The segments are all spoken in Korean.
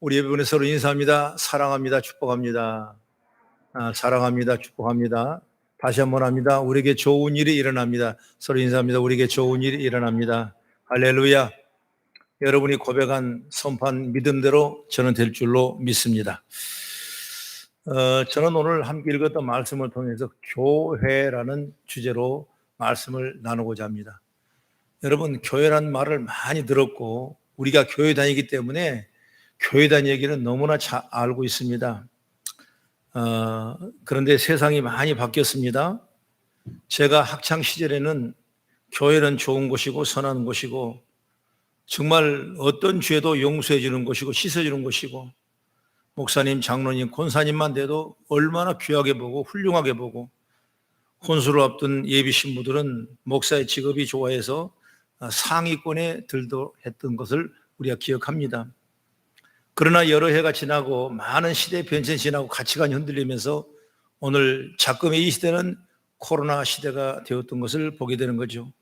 우리 예배분에 서로 인사합니다. 사랑합니다. 축복합니다. 사랑합니다. 축복합니다. 다시 한번 합니다. 우리에게 좋은 일이 일어납니다. 서로 인사합니다. 우리에게 좋은 일이 일어납니다. 할렐루야. 여러분이 고백한 선판 믿음대로 저는 될 줄로 믿습니다. 저는 오늘 함께 읽었던 말씀을 통해서 교회라는 주제로 말씀을 나누고자 합니다. 여러분, 교회란 말을 많이 들었고 우리가 교회 다니기 때문에 교회 다니는 얘기는 너무나 잘 알고 있습니다. 그런데 세상이 많이 바뀌었습니다. 제가 학창 시절에는 교회는 좋은 곳이고 선한 곳이고 정말 어떤 죄도 용서해 주는 곳이고 씻어 주는 곳이고 목사님, 장로님, 권사님만 돼도 얼마나 귀하게 보고 훌륭하게 보고 혼수를 앞둔 예비 신부들은 목사의 직업이 좋아해서 상위권에 들도했던 것을 우리가 기억합니다. 그러나 여러 해가 지나고 많은 시대의 변천이 지나고 가치관이 흔들리면서 오늘 작금의 이 시대는 코로나 시대가 되었던 것을 보게 되는 거죠.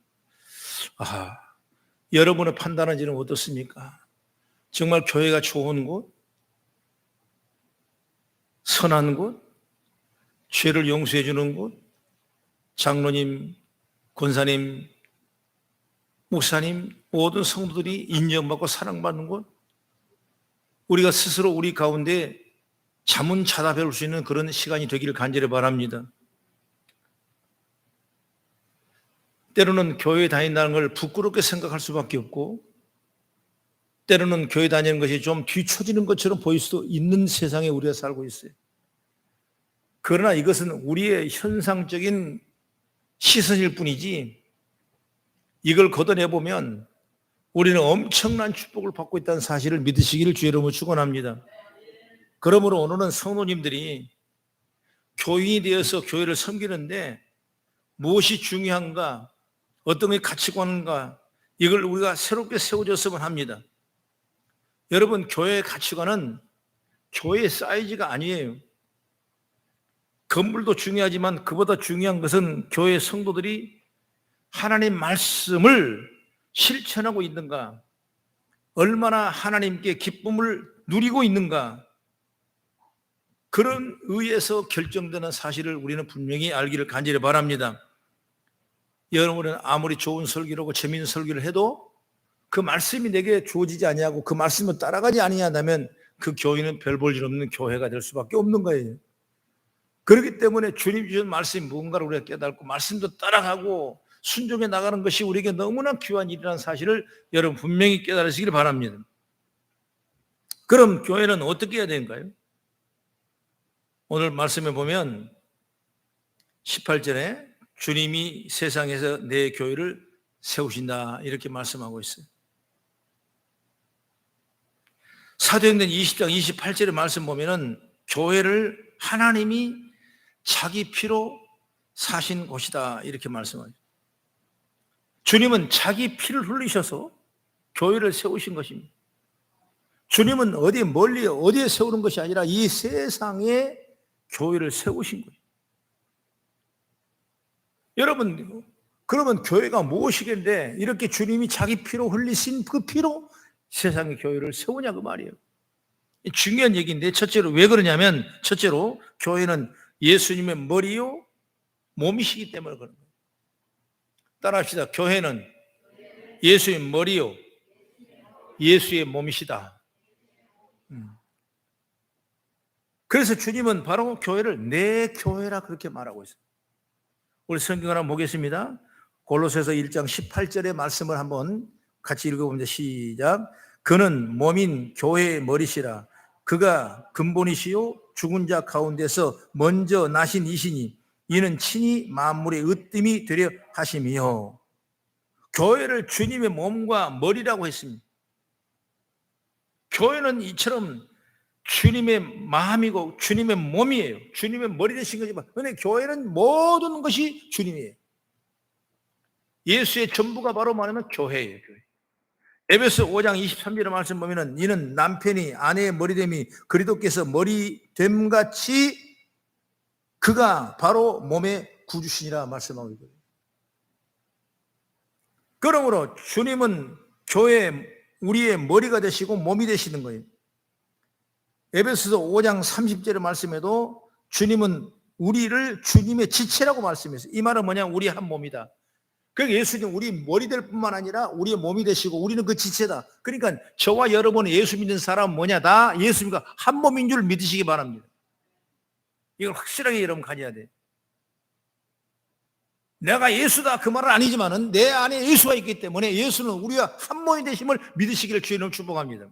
여러분의 판단은 지금 어떻습니까? 정말 교회가 좋은 곳, 선한 곳, 죄를 용서해 주는 곳, 장로님, 권사님, 목사님, 모든 성도들이 인정받고 사랑받는 곳, 우리가 스스로 우리 가운데 자문자답해 볼 수 있는 그런 시간이 되기를 간절히 바랍니다. 때로는 교회 다닌다는 걸 부끄럽게 생각할 수밖에 없고 때로는 교회 다니는 것이 좀 뒤처지는 것처럼 보일 수도 있는 세상에 우리가 살고 있어요. 그러나 이것은 우리의 현상적인 시선일 뿐이지 이걸 걷어내보면 우리는 엄청난 축복을 받고 있다는 사실을 믿으시기를 주의 이름으로 축원합니다. 그러므로 오늘은 성도님들이 교인이 되어서 교회를 섬기는데 무엇이 중요한가, 어떤 게 가치관인가, 이걸 우리가 새롭게 세워졌으면 합니다. 여러분, 교회의 가치관은 교회의 사이즈가 아니에요. 건물도 중요하지만 그보다 중요한 것은 교회 성도들이 하나님 말씀을 실천하고 있는가, 얼마나 하나님께 기쁨을 누리고 있는가, 그런 의에서 결정되는 사실을 우리는 분명히 알기를 간절히 바랍니다. 여러분은 아무리 좋은 설교를 하고 재미있는 설교를 해도 그 말씀이 내게 주어지지 아니하고 그 말씀을 따라가지 아니하다면 그 교회는 별 볼 일 없는 교회가 될 수밖에 없는 거예요. 그렇기 때문에 주님 주신 말씀이 무언가를 우리가 깨닫고 말씀도 따라가고 순종해 나가는 것이 우리에게 너무나 귀한 일이라는 사실을 여러분 분명히 깨달으시길 바랍니다. 그럼 교회는 어떻게 해야 되는가요? 오늘 말씀에 보면 18절에 주님이 세상에서 내 교회를 세우신다 이렇게 말씀하고 있어요. 사도행전 20장 28절의 말씀 보면은 교회를 하나님이 자기 피로 사신 곳이다 이렇게 말씀하죠. 주님은 자기 피를 흘리셔서 교회를 세우신 것입니다. 주님은 어디 멀리 어디에 세우는 것이 아니라 이 세상에 교회를 세우신 거예요. 여러분, 그러면 교회가 무엇이겠는데 이렇게 주님이 자기 피로 흘리신 그 피로 세상의 교회를 세우냐 그 말이에요. 중요한 얘기인데 첫째로 왜 그러냐면 첫째로 교회는 예수님의 머리요 몸이시기 때문에 그런 거예요. 따라합시다. 교회는 예수의 머리요 예수의 몸이시다. 그래서 주님은 바로 교회를 내 교회라 그렇게 말하고 있어요. 우리 성경을 한번 보겠습니다. 골로새서 1장 18절의 말씀을 한번 같이 읽어봅니다. 시작. 그는 몸인 교회의 머리시라. 그가 근본이시요 죽은 자 가운데서 먼저 나신 이시니 이는 친히 만물의 으뜸이 되려 하심이요. 교회를 주님의 몸과 머리라고 했습니다. 교회는 이처럼 주님의 마음이고 주님의 몸이에요. 주님의 머리 되신 거지만 그런데 교회는 모든 것이 주님이에요. 예수의 전부가 바로 말하면 교회예요. 교회. 에베소 5장 23절의 말씀 보면은 이는 남편이 아내의 머리됨이 그리스도께서 머리됨 같이 그가 바로 몸의 구주시니라 말씀하고 있거든요. 그러므로 주님은 교회 우리의 머리가 되시고 몸이 되시는 거예요. 에베소서 5장 30절의 말씀에도 주님은 우리를 주님의 지체라고 말씀했어요. 이 말은 뭐냐? 우리 한 몸이다. 그러니까 예수님 우리 머리 될 뿐만 아니라 우리의 몸이 되시고 우리는 그 지체다. 그러니까 저와 여러분 예수 믿는 사람은 뭐냐? 다 예수님과 한 몸인 줄 믿으시기 바랍니다. 이걸 확실하게 여러분 가져야 돼요. 내가 예수다 그 말은 아니지만은 내 안에 예수가 있기 때문에 예수는 우리와 한 몸이 되심을 믿으시기를 주님을 축복합니다.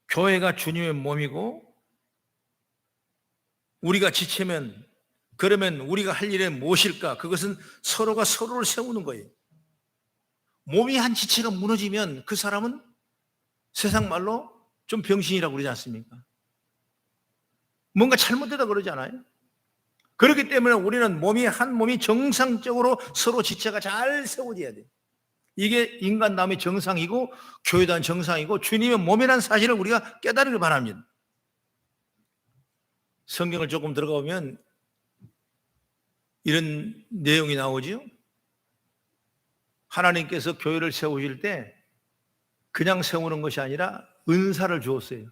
교회가 주님의 몸이고 우리가 지체면 그러면 우리가 할 일은 무엇일까? 그것은 서로가 서로를 세우는 거예요. 몸이 한 지체가 무너지면 그 사람은 세상 말로 좀 병신이라고 그러지 않습니까? 뭔가 잘못되다 그러지 않아요? 그렇기 때문에 우리는 한 몸이 정상적으로 서로 지체가 잘 세워져야 돼요. 이게 인간다움의 정상이고 교회단 정상이고 주님의 몸이라는 사실을 우리가 깨달으길 바랍니다. 성경을 조금 들어가 보면 이런 내용이 나오죠. 하나님께서 교회를 세우실 때 그냥 세우는 것이 아니라 은사를 주었어요.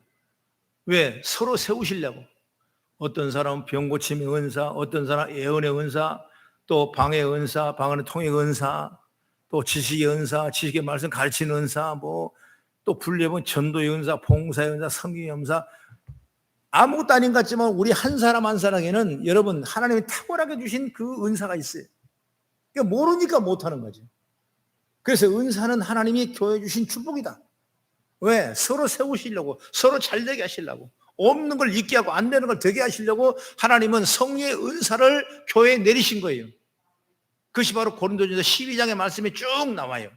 왜? 서로 세우시려고. 어떤 사람은 병 고침의 은사, 어떤 사람은 예언의 은사, 또 방의 은사, 방언의 통역의 은사, 또 지식의 은사, 지식의 말씀 가르치는 은사, 또 분류해보면 전도의 은사, 봉사의 은사, 성경의 은사, 아무것도 아닌 것 같지만 우리 한 사람 한 사람에게는 여러분 하나님이 탁월하게 주신 그 은사가 있어요. 그러니까 모르니까 못하는 거죠. 그래서 은사는 하나님이 교회 주신 축복이다. 왜? 서로 세우시려고, 서로 잘되게 하시려고, 없는 걸 있게 하고 안 되는 걸 되게 하시려고 하나님은 성령의 은사를 교회에 내리신 거예요. 그것이 바로 고린도전서 12장의 말씀에 쭉 나와요.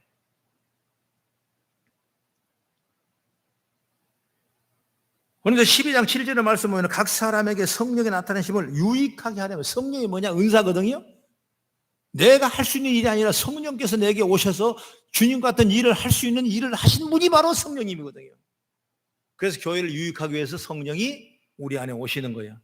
고린도서 12장 7절의 말씀 보면 각 사람에게 성령의 나타내심을 유익하게 하려면, 성령이 뭐냐? 은사거든요. 내가 할 수 있는 일이 아니라 성령께서 내게 오셔서 주님 같은 일을 할 수 있는 일을 하신 분이 바로 성령님이거든요. 그래서 교회를 유익하기 위해서 성령이 우리 안에 오시는 거예요.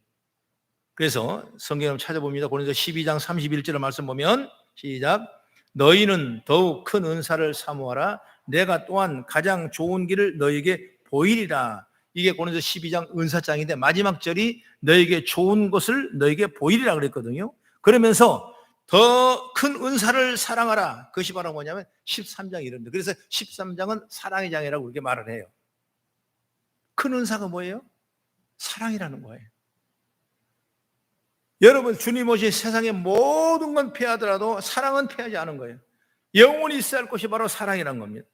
그래서 성경을 찾아봅니다. 고린도서 12장 31절의 말씀 보면 시작. 너희는 더욱 큰 은사를 사모하라. 내가 또한 가장 좋은 길을 너희에게 보이리라. 이게 고린도서 12장 은사장인데 마지막 절이 너희에게 좋은 것을 너희에게 보이리라 그랬거든요. 그러면서 더 큰 은사를 사랑하라. 그것이 바로 뭐냐면 13장 이런데. 그래서 13장은 사랑의 장이라고 그렇게 말을 해요. 큰 은사가 뭐예요? 사랑이라는 거예요. 여러분 주님 오신 세상의 모든 건 패하더라도 사랑은 패하지 않은 거예요. 영원히 있어야 할 것이 바로 사랑이라는 겁니다.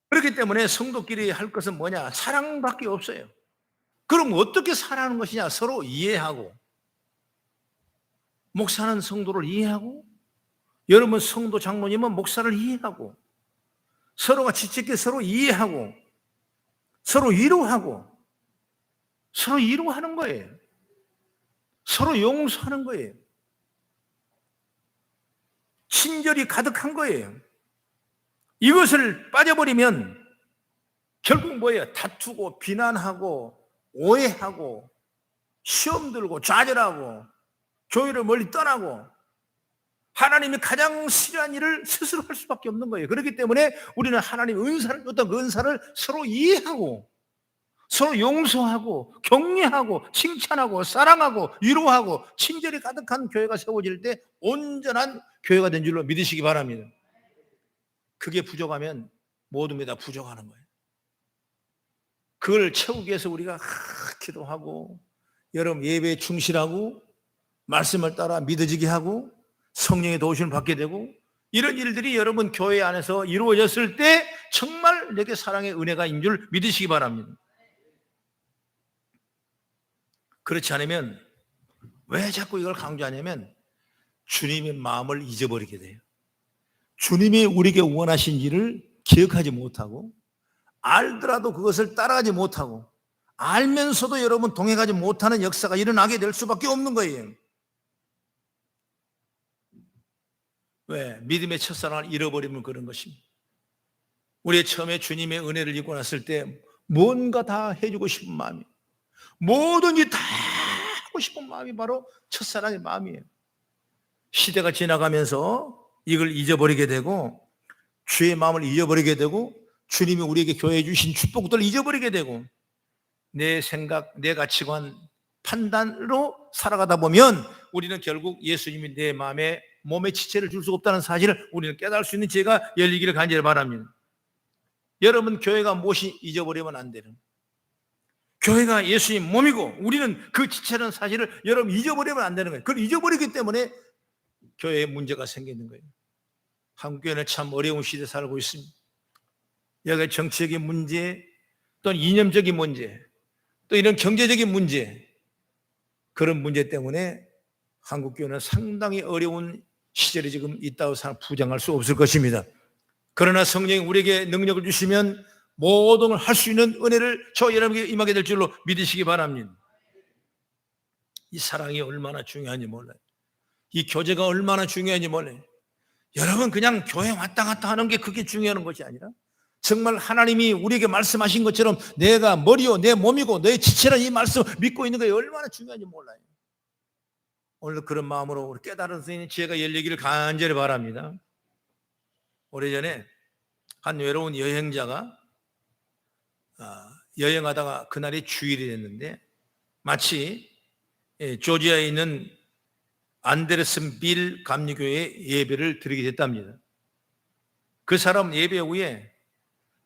그렇기 때문에 성도끼리 할 것은 뭐냐? 사랑밖에 없어요. 그럼 어떻게 살아가는 것이냐? 서로 이해하고, 목사는 성도를 이해하고, 여러분 성도 장로님은 목사를 이해하고, 서로가 지체있게 서로 이해하고, 서로 위로하고, 서로 위로하는 거예요. 서로 용서하는 거예요. 친절이 가득한 거예요. 이것을 빠져버리면 결국 뭐예요? 다투고 비난하고 오해하고 시험 들고 좌절하고 교회를 멀리 떠나고 하나님이 가장 싫어하는 일을 스스로 할 수밖에 없는 거예요. 그렇기 때문에 우리는 하나님의 은사를, 어떤 그 은사를 서로 이해하고 서로 용서하고 격려하고 칭찬하고 사랑하고 위로하고 친절이 가득한 교회가 세워질 때 온전한 교회가 된 줄로 믿으시기 바랍니다. 그게 부족하면 모든 게 다 부족하는 거예요. 그걸 채우기 위해서 우리가 기도하고 여러분 예배에 충실하고 말씀을 따라 믿어지게 하고 성령의 도우심을 받게 되고 이런 일들이 여러분 교회 안에서 이루어졌을 때 정말 내게 사랑의 은혜가 인 줄 믿으시기 바랍니다. 그렇지 않으면 왜 자꾸 이걸 강조하냐면 주님의 마음을 잊어버리게 돼요. 주님이 우리에게 원하신 일을 기억하지 못하고 알더라도 그것을 따라가지 못하고 알면서도 여러분 동행하지 못하는 역사가 일어나게 될 수밖에 없는 거예요. 왜? 믿음의 첫사랑을 잃어버리면 그런 것입니다. 우리 처음에 주님의 은혜를 입고 났을 때 뭔가 다 해주고 싶은 마음이, 뭐든지 다 하고 싶은 마음이 바로 첫사랑의 마음이에요. 시대가 지나가면서 이걸 잊어버리게 되고 주의 마음을 잊어버리게 되고 주님이 우리에게 교회해 주신 축복들을 잊어버리게 되고 내 생각, 내 가치관, 판단으로 살아가다 보면 우리는 결국 예수님이 내 마음에 몸에 지체를 줄 수 없다는 사실을 우리는 깨달을 수 있는 기회가 열리기를 간절히 바랍니다. 여러분, 교회가 무엇이 잊어버리면 안 되는, 교회가 예수님 몸이고 우리는 그 지체라는 사실을 여러분 잊어버리면 안 되는 거예요. 그걸 잊어버리기 때문에 교회에 문제가 생기는 거예요. 한국교회는 참 어려운 시대에 살고 있습니다. 여기 정치적인 문제, 또는 이념적인 문제, 또 이런 경제적인 문제, 그런 문제 때문에 한국교회는 상당히 어려운 시절이 지금 있다고 부정할 수 없을 것입니다. 그러나 성령이 우리에게 능력을 주시면 모든 걸 할 수 있는 은혜를 저 여러분에게 임하게 될 줄로 믿으시기 바랍니다. 이 사랑이 얼마나 중요한지 몰라요. 이 교제가 얼마나 중요한지 몰라요. 여러분, 그냥 교회 왔다 갔다 하는 게 그게 중요한 것이 아니라 정말 하나님이 우리에게 말씀하신 것처럼 내가 머리요 내 몸이고 내 지체라는 이 말씀 믿고 있는 게 얼마나 중요한지 몰라요. 오늘 그런 마음으로 깨달을 수 있는 지혜가 열리기를 간절히 바랍니다. 오래전에 한 외로운 여행자가 여행하다가 그날이 주일이 됐는데 마치 조지아에 있는 안데르슨 빌 감리교회에 예배를 드리게 됐답니다. 그 사람 예배 후에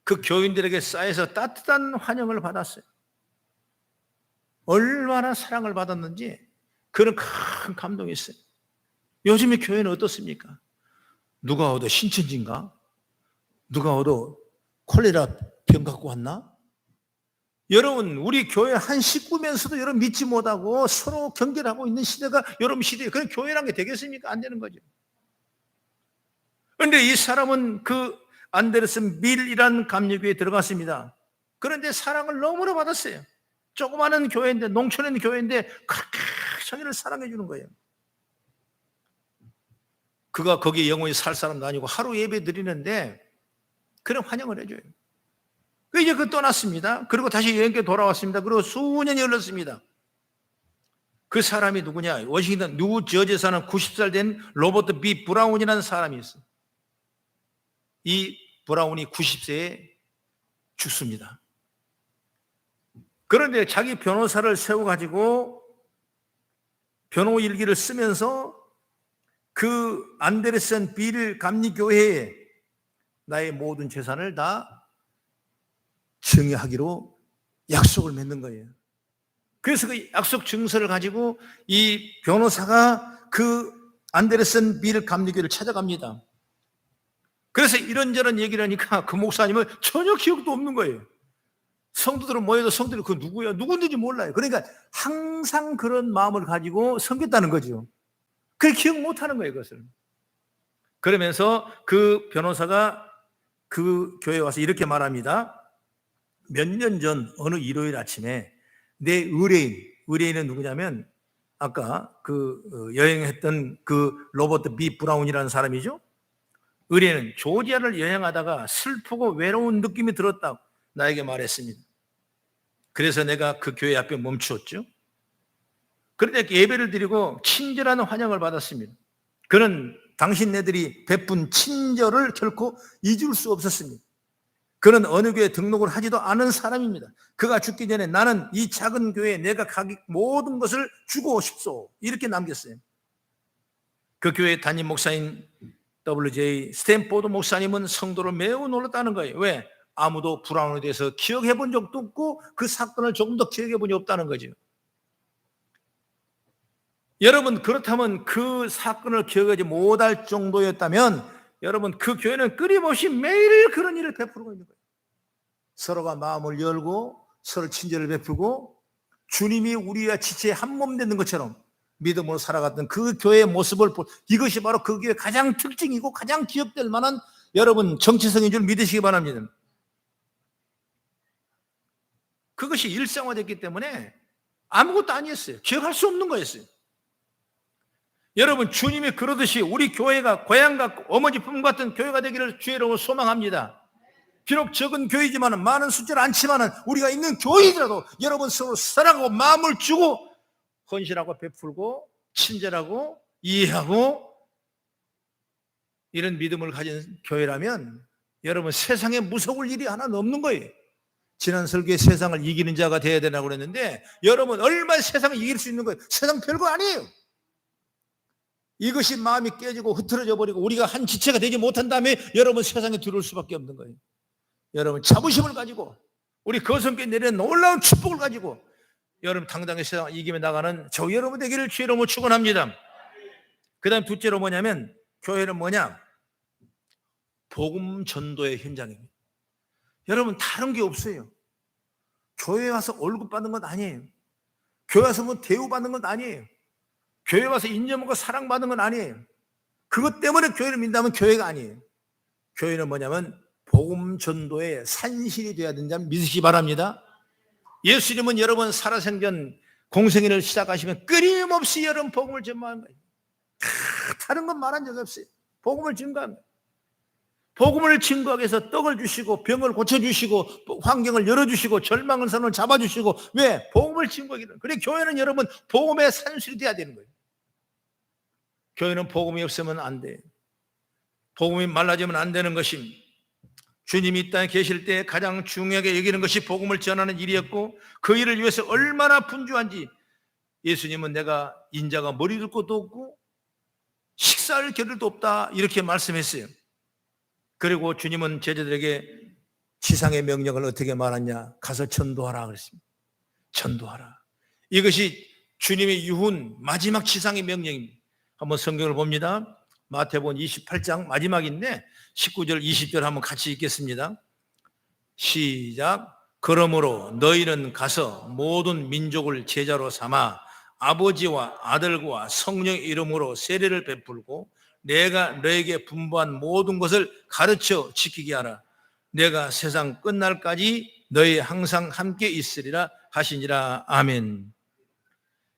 그 교인들에게 쌓여서 따뜻한 환영을 받았어요. 얼마나 사랑을 받았는지 그런 큰 감동이 있어요. 요즘의 교회는 어떻습니까? 누가 오도 신천지인가? 누가 오도 콜레라 병 갖고 왔나? 여러분, 우리 교회 한 식구면서도 여러분 믿지 못하고 서로 경계하고 있는 시대가 여러분 시대에 그런 교회란 게 되겠습니까? 안 되는 거죠. 그런데 이 사람은 그 안데르슨 밀이라는 감리교회에 들어갔습니다. 그런데 사랑을 너무나 받았어요. 조그마한 교회인데, 농촌에 있는 교회인데 그렇게 자기를 사랑해 주는 거예요. 그가 거기에 영원히 살 사람도 아니고 하루 예배 드리는데 그런 환영을 해줘요. 이제 그 떠났습니다. 그리고 다시 여행께 돌아왔습니다. 그리고 수년이 흘렀습니다. 그 사람이 누구냐? 워싱턴 뉴저지에 사는 90살 된 로버트 B. 브라운이라는 사람이 있어요. 이 브라운이 90세에 죽습니다. 그런데 자기 변호사를 세워가지고 변호 일기를 쓰면서 그 안데르슨 빌 감리교회에 나의 모든 재산을 다 증여하기로 약속을 맺는 거예요. 그래서 그 약속 증서를 가지고 이 변호사가 그 안데르슨 빌 감리교회를 찾아갑니다. 그래서 이런저런 얘기를 하니까 그 목사님은 전혀 기억도 없는 거예요. 성도들은 모여도 성도들이 그 누구야? 누군지 몰라요. 그러니까 항상 그런 마음을 가지고 섬겼다는 거죠. 그게 기억 못하는 거예요, 그것을. 그러면서 그 변호사가 그 교회에 와서 이렇게 말합니다. 몇 년 전 어느 일요일 아침에 내 의뢰인은 누구냐면 아까 그 여행했던 그 로버트 B. 브라운이라는 사람이죠. 의뢰인은 조지아를 여행하다가 슬프고 외로운 느낌이 들었다고 나에게 말했습니다. 그래서 내가 그 교회 앞에 멈추었죠. 그런데 예배를 드리고 친절한 환영을 받았습니다. 그는 당신네들이 베푼 친절을 결코 잊을 수 없었습니다. 그는 어느 교회에 등록을 하지도 않은 사람입니다. 그가 죽기 전에 나는 이 작은 교회에 내가 가기 모든 것을 주고 싶소. 이렇게 남겼어요. 그 교회 담임 목사인 W.J. 스탠포드 목사님은 성도를 매우 놀랐다는 거예요. 왜? 아무도 브라운에 대해서 기억해 본 적도 없고 그 사건을 조금 더 기억해 본 적이 없다는 거죠. 여러분, 그렇다면 그 사건을 기억하지 못할 정도였다면 여러분, 그 교회는 끊임없이 매일 그런 일을 베풀고 있는 거예요. 서로가 마음을 열고 서로 친절을 베풀고 주님이 우리와 지체에 한 몸 되는 것처럼 믿음으로 살아갔던 그 교회의 모습을 이것이 바로 그 교회의 가장 특징이고 가장 기억될 만한 여러분 정체성인 줄 믿으시기 바랍니다. 그것이 일상화됐기 때문에 아무것도 아니었어요. 기억할 수 없는 거였어요. 여러분, 주님이 그러듯이 우리 교회가 고향 같고 어머니 품 같은 교회가 되기를 주의 이름으로 소망합니다. 비록 적은 교회지만 많은 숫자는 않지만 우리가 있는 교회이더라도 여러분 서로 사랑하고 마음을 주고 헌신하고 베풀고 친절하고 이해하고 이런 믿음을 가진 교회라면 여러분 세상에 무서울 일이 하나 없는 거예요. 지난 설교에 세상을 이기는 자가 되어야 되라고 그랬는데 여러분 얼마나 세상을 이길 수 있는 거예요. 세상 별거 아니에요. 이것이 마음이 깨지고 흐트러져 버리고 우리가 한 지체가 되지 못한 다음에 여러분 세상에 들어올 수밖에 없는 거예요. 여러분 자부심을 가지고 우리 거성교회 내리는 놀라운 축복을 가지고 여러분 당당히 세상을 이기며 나가는 저 여러분 되기를 주의 이름으로 축원합니다. 그 다음 둘째로 뭐냐면 교회는 뭐냐? 복음 전도의 현장입니다. 여러분 다른 게 없어요. 교회 와서 월급 받는 건 아니에요. 교회 와서 뭐 대우 받는 건 아니에요. 교회 와서 인정받고 사랑받는 건 아니에요. 그것 때문에 교회를 믿는다면 교회가 아니에요. 교회는 뭐냐면 복음 전도의 산실이 되어야 된다는 점 믿으시기 바랍니다. 예수님은 여러분 살아생전 공생애를 시작하시면 끊임없이 여러분 복음을 전파한 거예요. 다른 건 말한 적이 없어요. 복음을 증거합니다. 복음을 증거하기 위해서 떡을 주시고 병을 고쳐주시고 환경을 열어주시고 절망한 사람을 잡아주시고 왜? 복음을 증거하기 위해서. 그래 교회는 여러분 복음의 산실이 돼야 되는 거예요. 교회는 복음이 없으면 안 돼요. 복음이 말라지면 안 되는 것입니다. 주님이 이 땅에 계실 때 가장 중요하게 여기는 것이 복음을 전하는 일이었고 그 일을 위해서 얼마나 분주한지 예수님은 내가 인자가 머리 둘 것도 없고 식사할 겨를도 없다 이렇게 말씀했어요. 그리고 주님은 제자들에게 지상의 명령을 어떻게 말하냐? 가서 전도하라 그랬습니다. 전도하라. 이것이 주님의 유훈 마지막 지상의 명령입니다. 한번 성경을 봅니다. 마태복음 28장 마지막인데 19절 20절 한번 같이 읽겠습니다. 시작. 그러므로 너희는 가서 모든 민족을 제자로 삼아 아버지와 아들과 성령의 이름으로 세례를 베풀고 내가 너에게 분부한 모든 것을 가르쳐 지키게 하라. 내가 세상 끝날까지 너희 항상 함께 있으리라 하시니라. 아멘.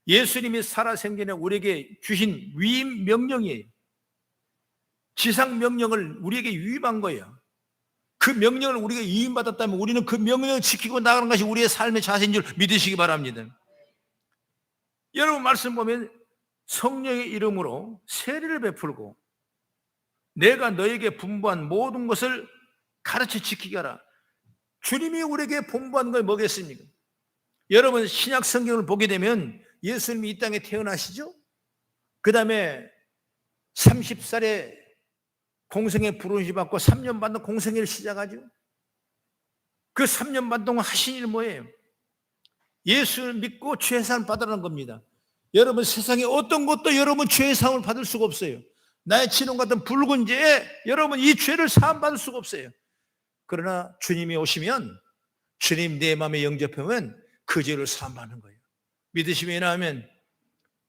예수님이 살아생전에 우리에게 주신 위임 명령이에요. 지상 명령을 우리에게 위임한 거예요. 그 명령을 우리가 위임받았다면 우리는 그 명령을 지키고 나가는 것이 우리의 삶의 자세인 줄 믿으시기 바랍니다. 여러분 말씀 보면 성령의 이름으로 세례를 베풀고 내가 너에게 분부한 모든 것을 가르쳐 지키게 하라. 주님이 우리에게 분부한 건 뭐겠습니까? 여러분 신약 성경을 보게 되면 예수님이 이 땅에 태어나시죠? 그 다음에 30살에 공생애 부르심 받고 3년 반 동안 공생애를 시작하죠. 그 3년 반 동안 하신 일 뭐예요? 예수를 믿고 죄사함을 받으라는 겁니다. 여러분 세상에 어떤 것도 여러분 죄사함을 받을 수가 없어요. 나의 진홍 같은 붉은 죄에 여러분 이 죄를 사함 받을 수가 없어요. 그러나 주님이 오시면 주님 내 마음에 영접하면 그 죄를 사함 받는 거예요. 믿으시면 하면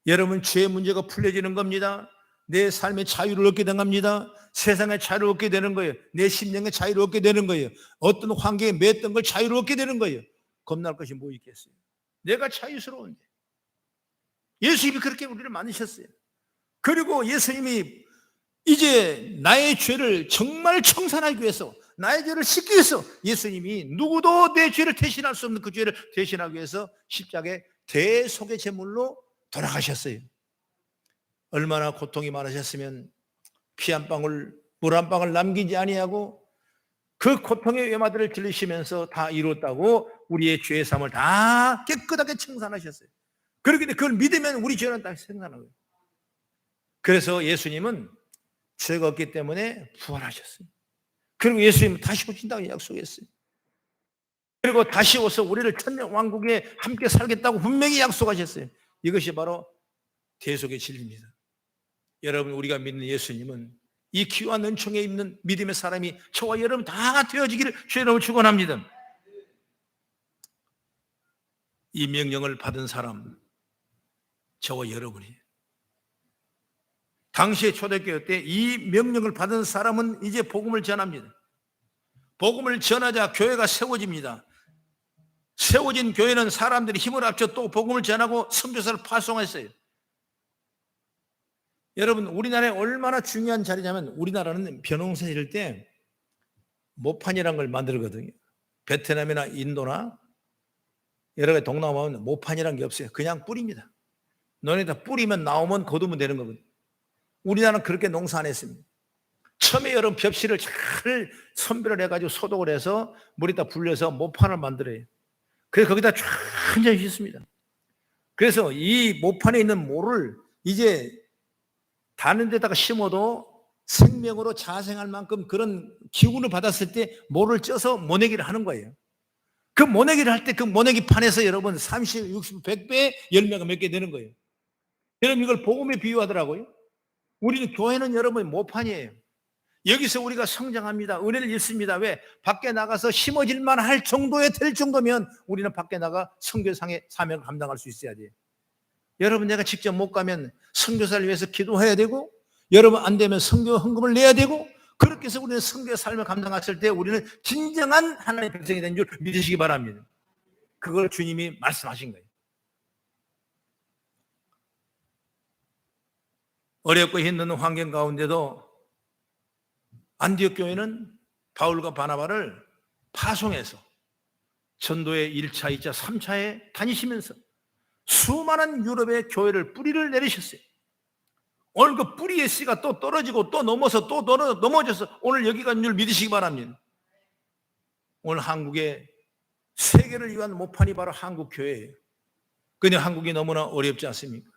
여러분 죄의 문제가 풀려지는 겁니다. 내 삶의 자유를 얻게 된 겁니다. 세상의 자유를 얻게 되는 거예요. 내 심령의 자유를 얻게 되는 거예요. 어떤 환경에 맺던 걸 자유를 얻게 되는 거예요. 겁날 것이 뭐 있겠어요? 내가 자유스러운데. 예수님이 그렇게 우리를 만드셨어요. 그리고 예수님이 이제 나의 죄를 정말 청산하기 위해서 나의 죄를 씻기 위해서 예수님이 누구도 내 죄를 대신할 수 없는 그 죄를 대신하기 위해서 십자가에 대속의 제물로 돌아가셨어요. 얼마나 고통이 많으셨으면 피 한 방울 물 한 방울 남기지 아니하고 그 고통의 외마디를 들리시면서 다 이뤘다고 우리의 죄의 삶을 다 깨끗하게 청산하셨어요. 그렇기 때문에 그걸 믿으면 우리 죄는 다 생산하는 거예요. 그래서 예수님은 죄가 없기 때문에 부활하셨어요. 그리고 예수님은 다시 오신다고 약속했어요. 그리고 다시 오서 우리를 천년 왕국에 함께 살겠다고 분명히 약속하셨어요. 이것이 바로 대속의 진리입니다. 여러분 우리가 믿는 예수님은 이 귀한 은총에 있는 믿음의 사람이 저와 여러분 다 되어지기를 주의 이름으로 축원합니다. 이 명령을 받은 사람 저와 여러분이에요. 당시의 초대교회 때 이 명령을 받은 사람은 이제 복음을 전합니다. 복음을 전하자 교회가 세워집니다. 세워진 교회는 사람들이 힘을 합쳐 또 복음을 전하고 선교사를 파송했어요. 여러분 우리나라에 얼마나 중요한 자리냐면 우리나라는 벼농사 지을 때 모판이라는 걸 만들거든요. 베트남이나 인도나 여러 가지 동남아는 모판이라는 게 없어요. 그냥 뿌립니다. 논에다 뿌리면 나오면 거두면 되는 거거든요. 우리나라는 그렇게 농사 안 했습니다. 처음에 여러분 벽실을 잘 선별을 해가지고 소독을 해서 물에다 불려서 모판을 만들어요. 그래서 거기다 완전히 씻습니다. 그래서 이 모판에 있는 모를 이제 다른 데다가 심어도 생명으로 자생할 만큼 그런 기운을 받았을 때 모를 쪄서 모내기를 하는 거예요. 그 모내기를 할 때 그 모내기 판에서 여러분 30, 60, 100배의 열매가 몇 개 되는 거예요. 여러분 이걸 복음에 비유하더라고요. 우리는 교회는 여러분 모판이에요. 여기서 우리가 성장합니다. 은혜를 입습니다. 왜? 밖에 나가서 심어질만 할 정도에 될 정도면 우리는 밖에 나가 선교상의 사명을 감당할 수 있어야 돼요. 여러분 내가 직접 못 가면 선교사를 위해서 기도해야 되고, 여러분 안 되면 선교 헌금을 내야 되고, 그렇게 해서 우리는 선교의 삶을 감당했을 때 우리는 진정한 하나님의 백성이 된 줄 믿으시기 바랍니다. 그걸 주님이 말씀하신 거예요. 어렵고 힘든 환경 가운데도 안디옥 교회는 바울과 바나바를 파송해서 전도의 1차, 2차, 3차에 다니시면서 수많은 유럽의 교회를 뿌리를 내리셨어요. 오늘 그 뿌리의 씨가 또 떨어지고 또 넘어서 또 넘어져서 오늘 여기가 있는 줄 믿으시기 바랍니다. 오늘 한국의 세계를 위한 모판이 바로 한국 교회예요. 근데 한국이 너무나 어렵지 않습니까?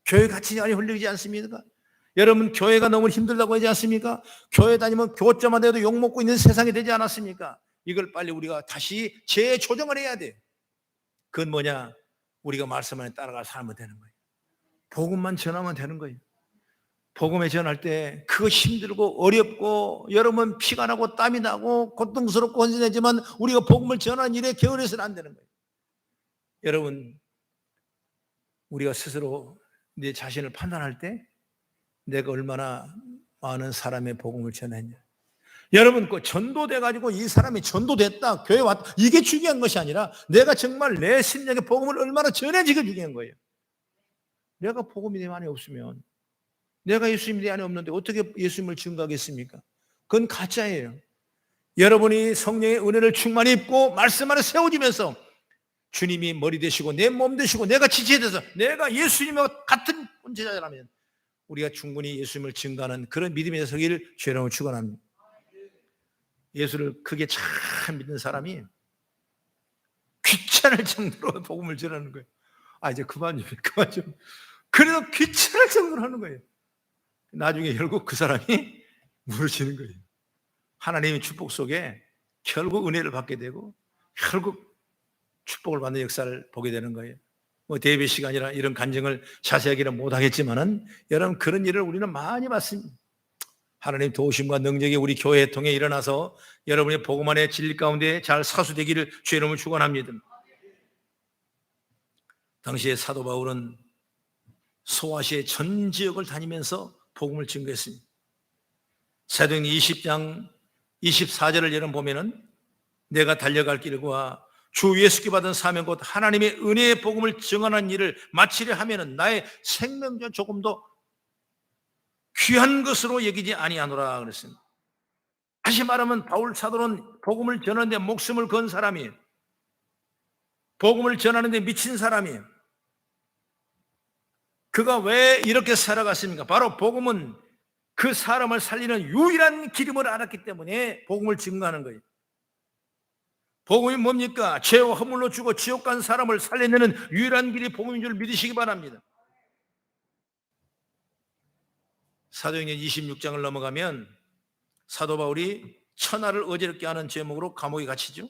교회 같이 많이 흘리지 않습니까? 여러분 교회가 너무 힘들다고 하지 않습니까? 교회 다니면 교점만 돼도 욕먹고 있는 세상이 되지 않았습니까? 이걸 빨리 우리가 다시 재조정을 해야 돼요. 그건 뭐냐? 우리가 말씀 안에 따라가 살면 되는 거예요. 복음만 전하면 되는 거예요. 복음에 전할 때 그거 힘들고 어렵고 여러분 피가 나고 땀이 나고 고통스럽고 헌신하지만 우리가 복음을 전하는 일에 게을러서는 안 되는 거예요. 여러분 우리가 스스로 내 자신을 판단할 때 내가 얼마나 많은 사람의 복음을 전했냐. 여러분 그 전도돼가지고 이 사람이 전도됐다 교회 왔다 이게 중요한 것이 아니라 내가 정말 내 심령의 복음을 얼마나 전해지가 중요한 거예요. 내가 복음이 내 안에 없으면, 내가 예수님이 내 안에 없는데 어떻게 예수님을 증거하겠습니까? 그건 가짜예요. 여러분이 성령의 은혜를 충만히 입고 말씀 안에 세워지면서 주님이 머리 되시고 내 몸 되시고 내가 지체에 대해서 내가 예수님과 같은 존재자라면 우리가 충분히 예수님을 증거하는 그런 믿음의 서기를 죄로움을 축원합니다. 예수를 크게 참 믿는 사람이 귀찮을 정도로 복음을 전하는 거예요. 아 이제 그만 좀. 그래도 귀찮을 정도로 하는 거예요. 나중에 결국 그 사람이 무너지는 거예요. 하나님의 축복 속에 결국 은혜를 받게 되고 결국 축복을 받는 역사를 보게 되는 거예요. 뭐 대비 시간이라 이런 간증을 자세하게는 못하겠지만은 여러분 그런 일을 우리는 많이 봤습니다. 하나님 도우심과 능력이 우리 교회에 통해 일어나서 여러분의 복음 안에 진리 가운데 잘 사수되기를 주의 이름으로 축원합니다. 당시에 사도 바울은 소아시아의 전 지역을 다니면서 복음을 증거했습니다. 사도행전 20장 24절을 여러분 보면은 내가 달려갈 길과 주 예수께 받은 사명 곧 하나님의 은혜의 복음을 증언하는 일을 마치려 하면은 나의 생명전 조금도 귀한 것으로 여기지 아니하노라 그랬습니다. 다시 말하면 바울 사도는 복음을 전하는데 목숨을 건 사람이에요. 복음을 전하는데 미친 사람이에요. 그가 왜 이렇게 살아갔습니까? 바로 복음은 그 사람을 살리는 유일한 기름을 알았기 때문에 복음을 증거하는 거예요. 복음이 뭡니까? 죄와 허물로 죽어 지옥 간 사람을 살려내는 유일한 길이 복음인 줄 믿으시기 바랍니다. 사도행전 26장을 넘어가면 사도 바울이 천하를 어지럽게 하는 제목으로 감옥에 갇히죠.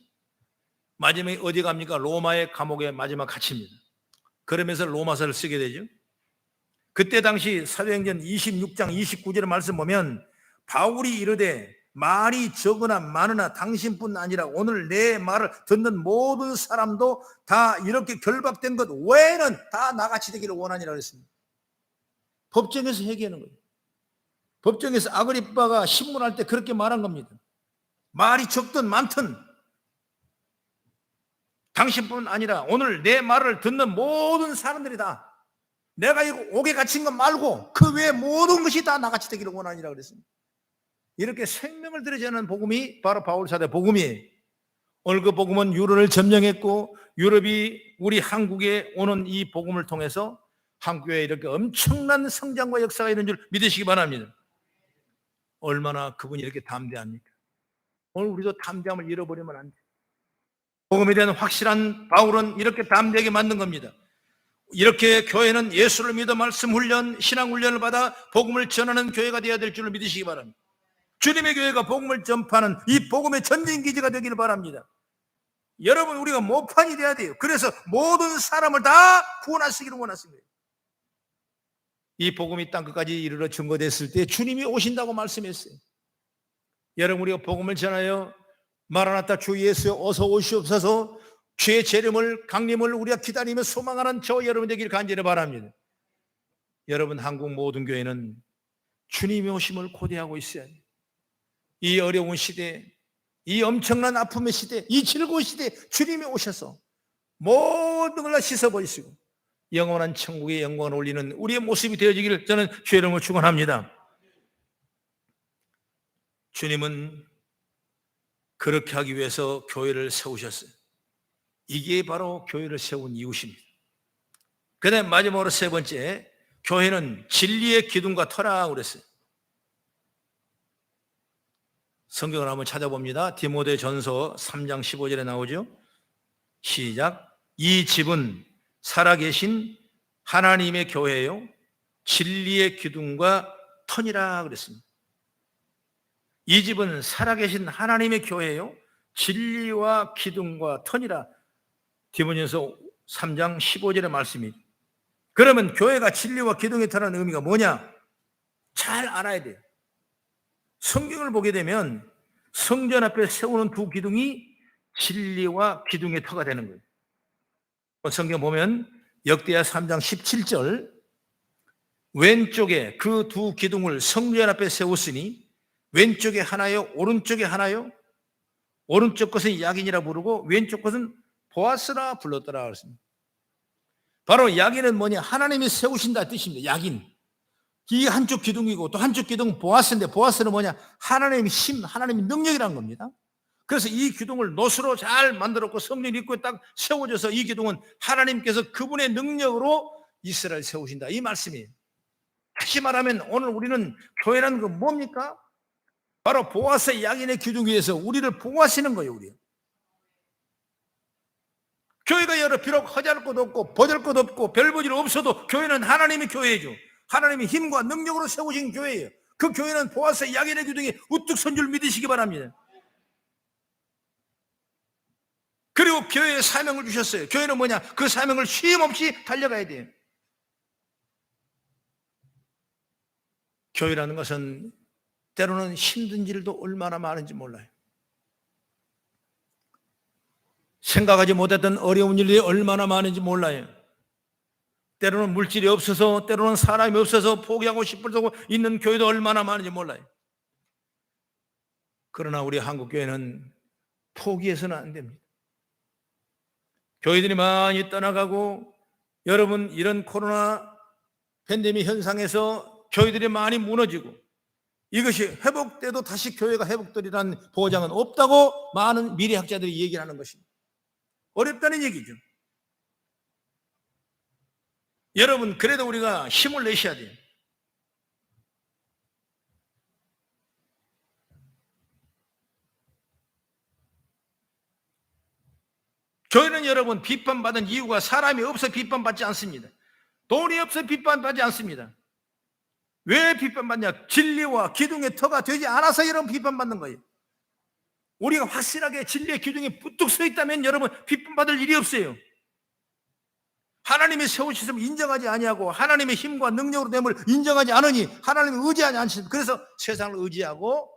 마지막에 어디 갑니까? 로마의 감옥에 마지막 갇힙니다. 그러면서 로마서를 쓰게 되죠. 그때 당시 사도행전 26장 29절의 말씀 보면 바울이 이르되 말이 적으나 많으나 당신뿐 아니라 오늘 내 말을 듣는 모든 사람도 다 이렇게 결박된 것 외에는 다 나같이 되기를 원하니라 그랬습니다. 법정에서 회개하는 거예요. 법정에서 아그리빠가 신문할 때 그렇게 말한 겁니다. 말이 적든 많든 당신뿐 아니라 오늘 내 말을 듣는 모든 사람들이 다 내가 이거 옥에 갇힌 것 말고 그 외에 모든 것이 다 나같이 되기를 원하니라 그랬습니다. 이렇게 생명을 들여주는 복음이 바로 바울 사도의 복음이에요. 오늘 그 복음은 유럽을 점령했고 유럽이 우리 한국에 오는 이 복음을 통해서 한국에 이렇게 엄청난 성장과 역사가 있는 줄 믿으시기 바랍니다. 얼마나 그분이 이렇게 담대합니까? 오늘 우리도 담대함을 잃어버리면 안 돼. 복음에 대한 확실한 바울은 이렇게 담대하게 만든 겁니다. 이렇게 교회는 예수를 믿어 말씀 훈련, 신앙 훈련을 받아 복음을 전하는 교회가 되어야 될 줄을 믿으시기 바랍니다. 주님의 교회가 복음을 전파하는 이 복음의 전진기지가 되기를 바랍니다. 여러분, 우리가 모판이 돼야 돼요. 그래서 모든 사람을 다 구원하시기를 원하십니다. 이 복음이 땅끝까지 이르러 증거됐을 때 주님이 오신다고 말씀했어요. 여러분, 우리가 복음을 전하여 마라나타 주 예수여 어서 오시옵소서, 주의 재림을 강림을 우리가 기다리며 소망하는 저 여러분 되기를 간절히 바랍니다. 여러분, 한국 모든 교회는 주님이 오심을 고대하고 있어야 해요. 이 어려운 시대, 이 엄청난 아픔의 시대, 이 즐거운 시대 주님이 오셔서 모든 걸 씻어버리시고 영원한 천국의 영광을 올리는 우리의 모습이 되어지기를 저는 주의 이름으로 축원합니다. 주님은 그렇게 하기 위해서 교회를 세우셨어요. 이게 바로 교회를 세운 이유십니다. 그 다음에 마지막으로 세 번째, 교회는 진리의 기둥과 터라고 그랬어요. 성경을 한번 찾아봅니다. 디모데전서 3장 15절에 나오죠. 시작. 이 집은 살아계신 하나님의 교회요 진리의 기둥과 터니라 그랬습니다. 이 집은 살아계신 하나님의 교회요 진리와 기둥과 터니라. 디모데전서 3장 15절의 말씀입니다. 그러면 교회가 진리와 기둥의 터라는 의미가 뭐냐? 잘 알아야 돼요. 성경을 보게 되면 성전 앞에 세우는 두 기둥이 진리와 기둥의 터가 되는 거예요. 성경 보면 역대하 3장 17절, 왼쪽에 그 두 기둥을 성전 앞에 세웠으니 왼쪽에 하나요 오른쪽에 하나요? 오른쪽 것은 야긴이라 부르고 왼쪽 것은 보아스라 불렀더라 그랬습니다. 바로 야긴은 뭐냐? 하나님이 세우신다 뜻입니다. 야긴. 이 한쪽 기둥이고 또 한쪽 기둥은 보아스인데 보아스는 뭐냐? 하나님의 힘, 하나님의 능력이라는 겁니다. 그래서 이 기둥을 노수로 잘 만들었고 성령 입구에 딱 세워져서 이 기둥은 하나님께서 그분의 능력으로 이스라엘 세우신다 이 말씀이에요. 다시 말하면 오늘 우리는 교회라는 건 뭡니까? 바로 보아스 야긴의 기둥 위에서 우리를 보호하시는 거예요. 우리 교회가 여러 비록 허잘 것 없고 보잘 것 없고 별 볼 일 없어도 교회는 하나님의 교회죠. 하나님의 힘과 능력으로 세우신 교회예요. 그 교회는 보아스 야긴의 기둥이 우뚝 선 줄 믿으시기 바랍니다. 그리고 교회에 사명을 주셨어요. 교회는 뭐냐? 그 사명을 쉼 없이 달려가야 돼요. 교회라는 것은 때로는 힘든 일도 얼마나 많은지 몰라요. 생각하지 못했던 어려운 일이 얼마나 많은지 몰라요. 때로는 물질이 없어서, 때로는 사람이 없어서 포기하고 싶어서 있는 교회도 얼마나 많은지 몰라요. 그러나 우리 한국교회는 포기해서는 안 됩니다. 교회들이 많이 떠나가고, 여러분 이런 코로나 팬데믹 현상에서 교회들이 많이 무너지고, 이것이 회복돼도 다시 교회가 회복되리라는 보장은 없다고 많은 미래학자들이 얘기를 하는 것입니다. 어렵다는 얘기죠. 여러분, 그래도 우리가 힘을 내셔야 돼요. 교회는 여러분 비판받은 이유가 사람이 없어 비판받지 않습니다. 돈이 없어 비판받지 않습니다. 왜 비판받냐? 진리와 기둥의 터가 되지 않아서 여러분 비판받는 거예요. 우리가 확실하게 진리의 기둥에 뚝 서 있다면 여러분 비판받을 일이 없어요. 하나님이 세우시면 인정하지 아니하고 하나님의 힘과 능력으로 됨을 인정하지 않으니 하나님을 의지하지 않습니다. 그래서 세상을 의지하고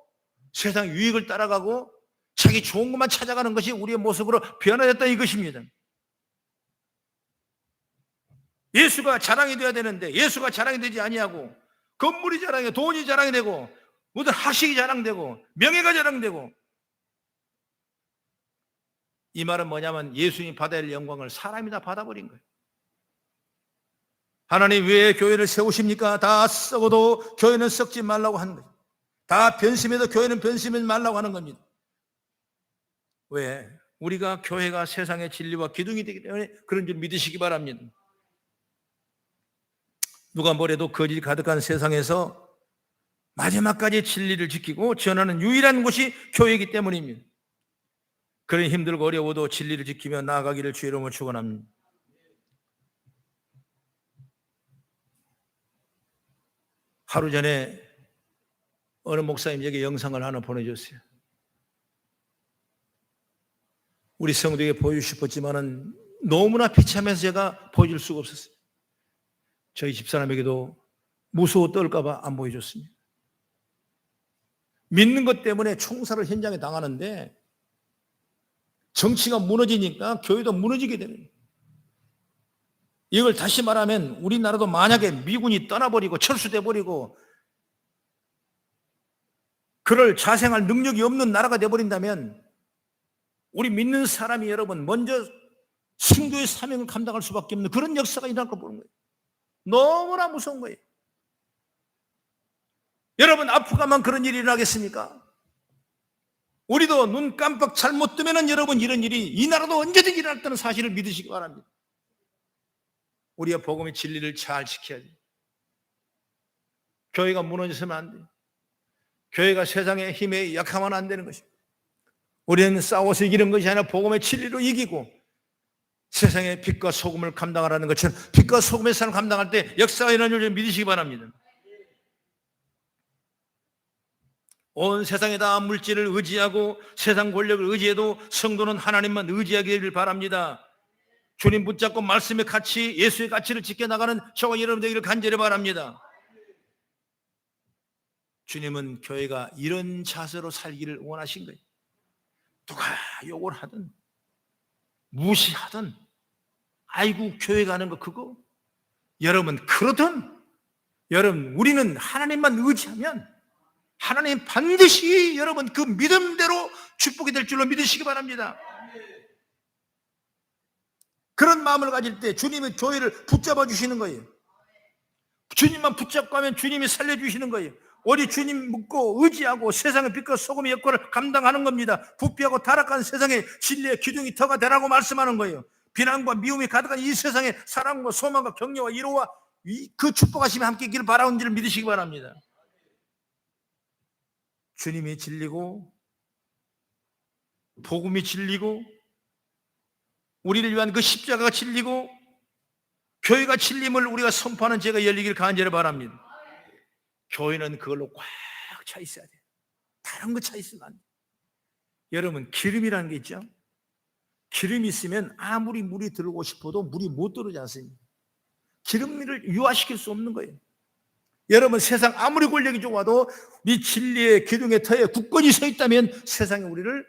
세상 유익을 따라가고 자기 좋은 것만 찾아가는 것이 우리의 모습으로 변화됐다 이것입니다. 예수가 자랑이 되어야 되는데 예수가 자랑이 되지 아니하고 건물이 자랑이, 돈이 자랑이 되고 모든 학식이 자랑되고 명예가 자랑되고, 이 말은 뭐냐면 예수님이 받아야 할 영광을 사람이 다 받아버린 거예요. 하나님 왜 교회를 세우십니까? 다 썩어도 교회는 썩지 말라고 하는 거예요. 다 변심해도 교회는 변심하지 말라고 하는 겁니다. 왜? 우리가 교회가 세상의 진리와 기둥이 되기 때문에 그런 줄 믿으시기 바랍니다. 누가 뭐래도 거짓이 가득한 세상에서 마지막까지 진리를 지키고 전하는 유일한 곳이 교회이기 때문입니다. 그런 힘들고 어려워도 진리를 지키며 나아가기를 주의 이름으로 축원합니다. 하루 전에 어느 목사님에게 영상을 하나 보내줬어요. 우리 성도에게 보여주고 싶었지만은 너무나 비참해서 제가 보여줄 수가 없었어요. 저희 집사람에게도 무서워 떨까봐 안 보여줬습니다. 믿는 것 때문에 총살을 현장에 당하는데 정치가 무너지니까 교회도 무너지게 되는 거예요. 이걸 다시 말하면 우리나라도 만약에 미군이 떠나버리고 철수돼 버리고 그럴 자생할 능력이 없는 나라가 되어버린다면 우리 믿는 사람이 여러분 먼저 신교의 사명을 감당할 수밖에 없는 그런 역사가 일어날 거 보는 거예요. 너무나 무서운 거예요. 여러분 아프가만 그런 일이 일어나겠습니까? 우리도 눈 깜빡 잘못 뜨면은 여러분 이런 일이 이 나라도 언제든지 일어났다는 사실을 믿으시기 바랍니다. 우리가 복음의 진리를 잘 지켜야지. 교회가 무너져서는 안 돼요. 교회가 세상의 힘에 약하면 안 되는 것입니다. 우리는 싸워서 이기는 것이 아니라 복음의 진리로 이기고 세상의 빛과 소금을 감당하라는 것처럼 빛과 소금의 삶을 감당할 때 역사가 일어나는 줄 믿으시기 바랍니다. 온 세상에 다 물질을 의지하고 세상 권력을 의지해도 성도는 하나님만 의지하기를 바랍니다. 주님 붙잡고 말씀의 가치, 예수의 가치를 지켜나가는 저와 여러분 되기를 간절히 바랍니다. 주님은 교회가 이런 자세로 살기를 원하신 거예요. 누가 욕을 하든 무시하든 아이고 교회 가는 거 그거 여러분 그러든 여러분 우리는 하나님만 의지하면 하나님 반드시 여러분 그 믿음대로 축복이 될 줄로 믿으시기 바랍니다. 그런 마음을 가질 때 주님이 교회를 붙잡아 주시는 거예요. 주님만 붙잡고 하면 주님이 살려주시는 거예요. 오직 주님 믿고 의지하고 세상의 빛과 소금의 역할을 감당하는 겁니다. 부패하고 타락한 세상에 진리의 기둥이 터가 되라고 말씀하는 거예요. 비난과 미움이 가득한 이 세상에 사랑과 소망과 격려와 위로와 그 축복하심이 함께 있기를 바라는 줄 믿으시기 바랍니다. 주님이 진리고 복음이 진리고 우리를 위한 그 십자가가 진리고 교회가 진림을 우리가 선포하는 제가 열리기를 간절히 바랍니다. 교회는 그걸로 꽉 차 있어야 돼요. 다른 거 차 있으면 안 돼요. 여러분 기름이라는 게 있죠. 기름이 있으면 아무리 물이 들어오고 싶어도 물이 못 들어오지 않습니까? 기름을 유화시킬 수 없는 거예요. 여러분 세상 아무리 권력이 좋아도 이 진리의 기둥의 터에 굳건히 서 있다면 세상에 우리를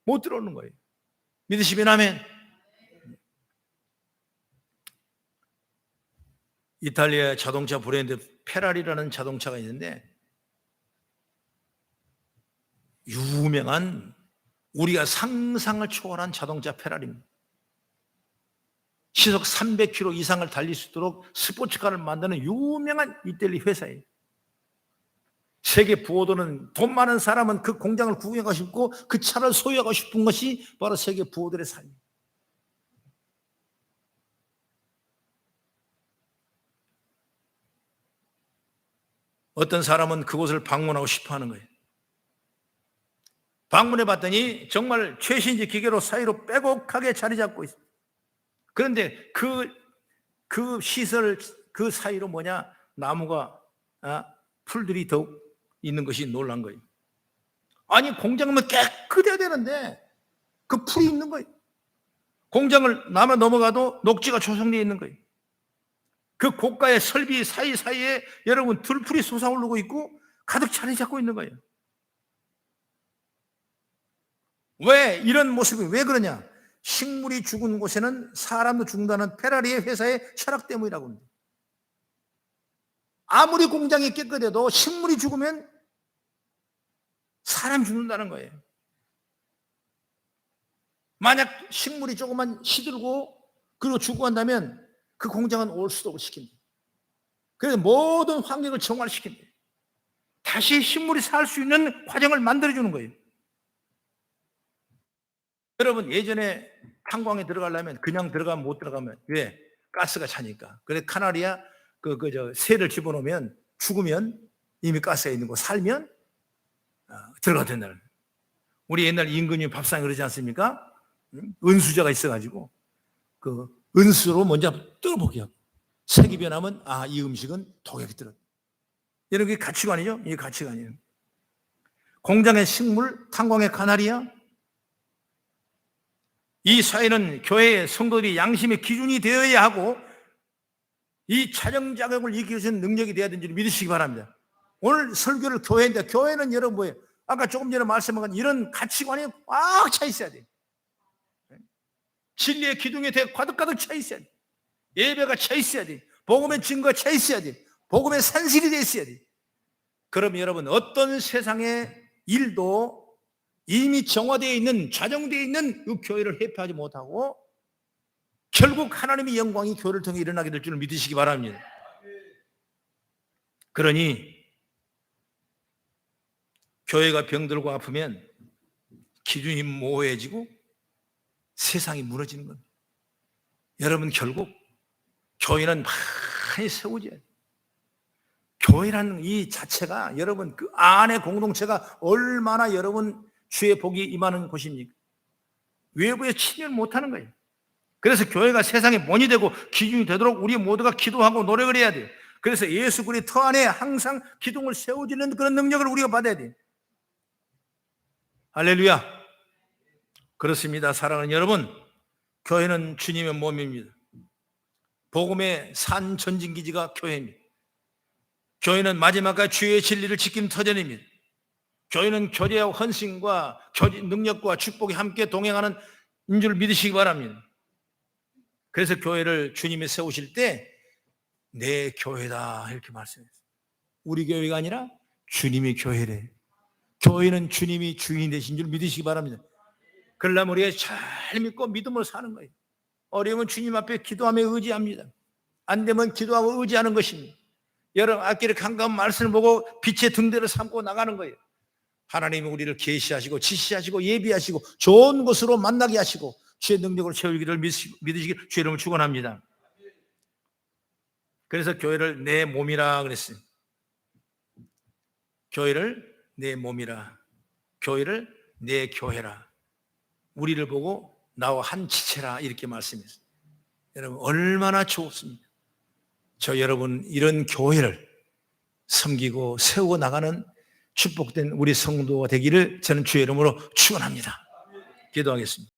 못 들어오는 거예요. 믿으시면 아멘. 이탈리아 자동차 브랜드 페라리라는 자동차가 있는데 유명한 우리가 상상을 초월한 자동차 페라리입니다. 시속 300km 이상을 달릴 수 있도록 스포츠카를 만드는 유명한 이탈리아 회사예요. 세계 부호들은 돈 많은 사람은 그 공장을 구경하고 싶고 그 차를 소유하고 싶은 것이 바로 세계 부호들의 삶이에요. 어떤 사람은 그곳을 방문하고 싶어 하는 거예요. 방문해 봤더니 정말 최신식 기계로 사이로 빼곡하게 자리 잡고 있어요. 그런데 그 시설 그 사이로 뭐냐 나무가 풀들이 더욱 있는 것이 놀란 거예요. 아니 공장은 깨끗해야 되는데 그 풀이 있는 거예요. 공장을 남아 넘어가도 녹지가 조성되어 있는 거예요. 그 고가의 설비 사이사이에 여러분 들풀이 솟아오르고 있고 가득 자리 잡고 있는 거예요. 왜 이런 모습이 왜 그러냐? 식물이 죽은 곳에는 사람도 죽는다는 페라리의 회사의 철학 때문이라고 합니다. 아무리 공장이 깨끗해도 식물이 죽으면 사람이 죽는다는 거예요. 만약 식물이 조금만 시들고 그리고 죽고 한다면 그 공장은 올 수도 없이 시킨다. 그래서 모든 환경을 정화시킨다. 다시 식물이 살 수 있는 과정을 만들어주는 거예요. 여러분 예전에 탄광에 들어가려면 그냥 들어가면 못 들어가면 왜? 가스가 차니까. 그래서 카나리아 새를 집어넣으면 죽으면 이미 가스가 있는 곳 살면 들어가도 된다는 거예요. 우리 옛날 임금님 밥상에 그러지 않습니까? 은수저가 있어가지고 그 은수로 먼저 뜯어보게 하고 색이 변하면 이 음식은 독약이 들었다. 이런 게 가치관이죠. 이게 가치관이에요. 공장의 식물, 탄광의 카나리아. 이 사회는 교회의 성도들이 양심의 기준이 되어야 하고 이 촬영 자격을 이기기 위해서는 능력이 되어야 되는 줄 믿으시기 바랍니다. 오늘 설교를 교회인데 교회는 여러분 뭐예요? 아까 조금 전에 말씀한 이런 가치관이 꽉 차 있어야 돼요. 진리의 기둥에 대해 가득가득 차 있어야 돼요. 예배가 차 있어야 돼요. 복음의 증거가 차 있어야 돼요. 복음의 산실이 되어 있어야 돼요. 그럼 여러분 어떤 세상의 일도 이미 정화되어 있는 좌정되어 있는 그 교회를 회피하지 못하고 결국 하나님의 영광이 교회를 통해 일어나게 될 줄 믿으시기 바랍니다. 그러니 교회가 병들고 아프면 기준이 모호해지고 세상이 무너지는 겁니다. 여러분 결국 교회는 많이 세워져야 돼요. 교회라는 이 자체가 여러분 그 안의 공동체가 얼마나 여러분 주의 복이 임하는 곳입니까? 외부에 침입을 못하는 거예요. 그래서 교회가 세상의 본이 되고 기준이 되도록 우리 모두가 기도하고 노력을 해야 돼요. 그래서 예수 그리스도의 터 안에 항상 기둥을 세워주는 그런 능력을 우리가 받아야 돼요. 할렐루야. 그렇습니다. 사랑하는 여러분, 교회는 주님의 몸입니다. 복음의 산 전진기지가 교회입니다. 교회는 마지막까지 주의 진리를 지키는 터전입니다. 교회는 교제와 헌신과 능력과 축복이 함께 동행하는 줄 믿으시기 바랍니다. 그래서 교회를 주님이 세우실 때 내 교회다 이렇게 말씀했어요. 우리 교회가 아니라 주님이 교회래. 교회는 주님이 주인 되신 줄 믿으시기 바랍니다. 그러려면 우리가 잘 믿고 믿음으로 사는 거예요. 어려우면 주님 앞에 기도하며 의지합니다. 안 되면 기도하고 의지하는 것입니다. 여러분 앞길에 강가운 말씀을 보고 빛의 등대를 삼고 나가는 거예요. 하나님이 우리를 계시하시고 지시하시고 예비하시고 좋은 곳으로 만나게 하시고 주의 능력으로 채우기를 믿으시길 주의 이름을 축원합니다. 그래서 교회를 내 몸이라 그랬어요. 교회를 내 몸이라, 교회를 내 교회라, 우리를 보고 나와 한 지체라 이렇게 말씀했어요. 여러분 얼마나 좋습니까? 저 여러분 이런 교회를 섬기고 세우고 나가는 축복된 우리 성도가 되기를 저는 주의 이름으로 축원합니다. 기도하겠습니다.